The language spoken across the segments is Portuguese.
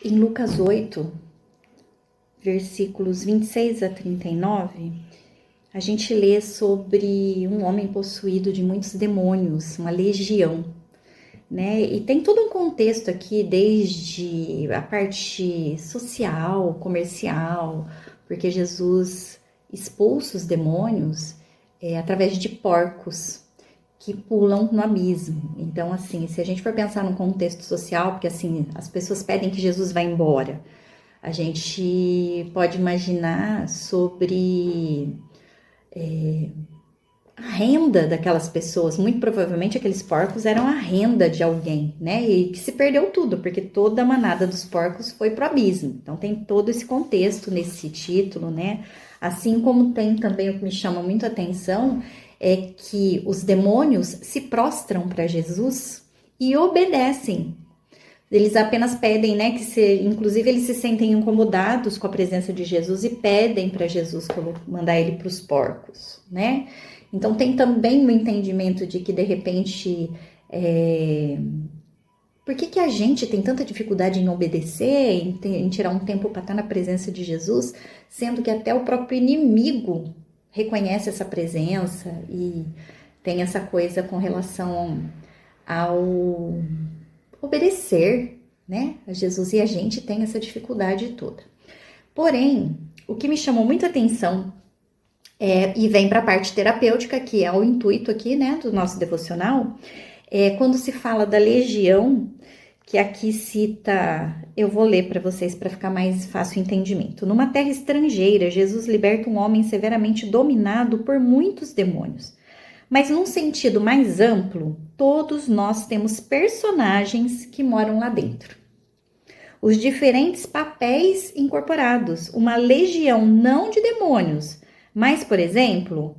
Em Lucas 8, versículos 26 a 39, a gente lê sobre um homem possuído de muitos demônios, uma legião, né? E tem todo um contexto aqui, desde a parte social, comercial, porque Jesus expulsa os demônios através de porcos que pulam no abismo. Então, assim, se a gente for pensar num contexto social, porque assim, as pessoas pedem que Jesus vá embora, a gente pode imaginar sobre a renda daquelas pessoas. Muito provavelmente aqueles porcos eram a renda de alguém, né? E que se perdeu tudo, porque toda a manada dos porcos foi pro abismo. Então tem todo esse contexto nesse título, né? Assim como tem também o que me chama muito a atenção é que os demônios se prostram para Jesus e obedecem. Eles apenas pedem, né, inclusive eles se sentem incomodados com a presença de Jesus e pedem para Jesus mandar ele para os porcos, né? Então tem também o entendimento de que de repente por que a gente tem tanta dificuldade em obedecer, em tirar um tempo para estar na presença de Jesus, sendo que até o próprio inimigo reconhece essa presença e tem essa coisa com relação ao obedecer, né, a Jesus, e a gente tem essa dificuldade toda. Porém, o que me chamou muita atenção e vem para a parte terapêutica, que é o intuito aqui, né, do nosso devocional, quando se fala da legião, que aqui cita, eu vou ler para vocês para ficar mais fácil o entendimento. Numa terra estrangeira, Jesus liberta um homem severamente dominado por muitos demônios. Mas num sentido mais amplo, todos nós temos personagens que moram lá dentro. Os diferentes papéis incorporados, uma legião não de demônios, mas, por exemplo,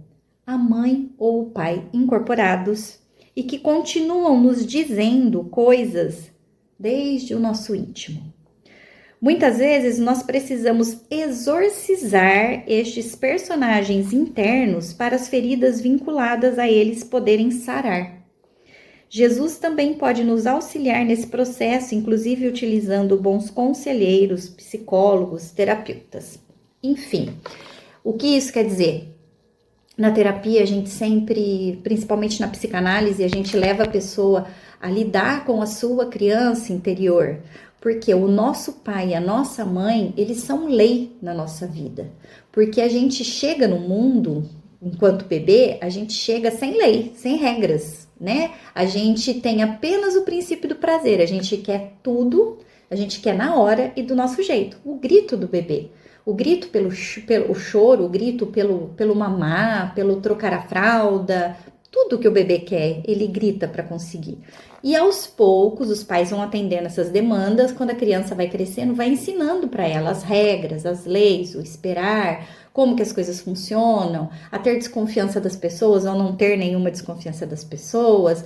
a mãe ou o pai incorporados e que continuam nos dizendo coisas desde o nosso íntimo. Muitas vezes nós precisamos exorcizar estes personagens internos para as feridas vinculadas a eles poderem sarar. Jesus também pode nos auxiliar nesse processo, inclusive utilizando bons conselheiros, psicólogos, terapeutas. Enfim, o que isso quer dizer? Na terapia, a gente sempre, principalmente na psicanálise, a gente leva a pessoa a lidar com a sua criança interior, porque o nosso pai e a nossa mãe, eles são lei na nossa vida, porque a gente chega no mundo, enquanto bebê, a gente chega sem lei, sem regras, né? A gente tem apenas o princípio do prazer, a gente quer tudo, a gente quer na hora e do nosso jeito, o grito do bebê. O grito pelo choro, o grito pelo mamar, pelo trocar a fralda, tudo que o bebê quer, ele grita para conseguir. E aos poucos, os pais vão atendendo essas demandas, quando a criança vai crescendo, vai ensinando para ela as regras, as leis, o esperar, como que as coisas funcionam, a ter desconfiança das pessoas ou não ter nenhuma desconfiança das pessoas,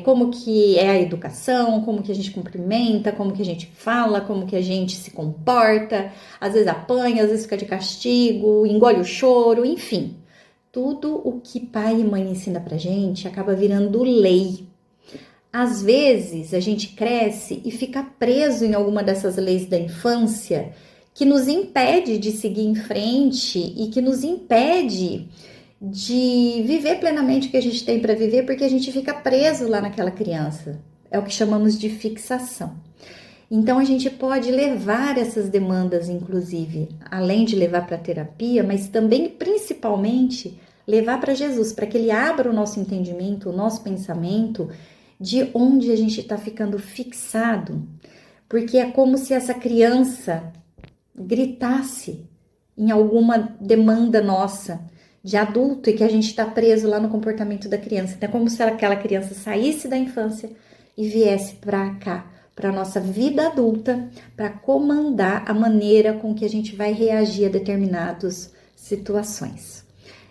como que é a educação, como que a gente cumprimenta, como que a gente fala, como que a gente se comporta, às vezes apanha, às vezes fica de castigo, engole o choro, enfim. Tudo o que pai e mãe ensina pra gente acaba virando lei. Às vezes a gente cresce e fica preso em alguma dessas leis da infância que nos impede de seguir em frente e que nos impede de viver plenamente o que a gente tem para viver, porque a gente fica preso lá naquela criança. É o que chamamos de fixação. Então a gente pode levar essas demandas, inclusive, além de levar para a terapia, mas também, principalmente, levar para Jesus, para que ele abra o nosso entendimento, o nosso pensamento, de onde a gente está ficando fixado. Porque é como se essa criança gritasse em alguma demanda nossa de adulto e que a gente está preso lá no comportamento da criança. Então é como se aquela criança saísse da infância e viesse para cá, para a nossa vida adulta, para comandar a maneira com que a gente vai reagir a determinadas situações.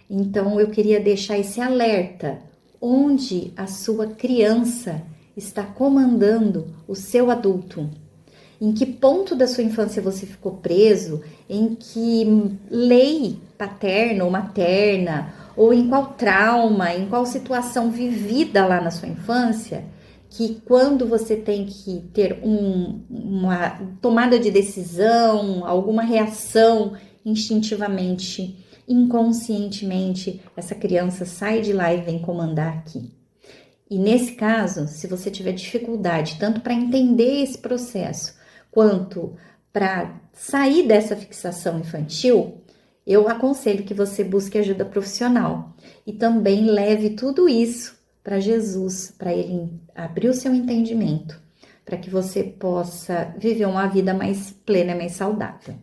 Então eu queria deixar esse alerta, onde a sua criança está comandando o seu adulto. Em que ponto da sua infância você ficou preso? Em que lei paterna ou materna? Ou em qual trauma, em qual situação vivida lá na sua infância que quando você tem que ter uma tomada de decisão, alguma reação instintivamente, inconscientemente, essa criança sai de lá e vem comandar aqui. E nesse caso, se você tiver dificuldade tanto para entender esse processo, quanto para sair dessa fixação infantil, eu aconselho que você busque ajuda profissional e também leve tudo isso para Jesus, para ele abrir o seu entendimento, para que você possa viver uma vida mais plena e mais saudável.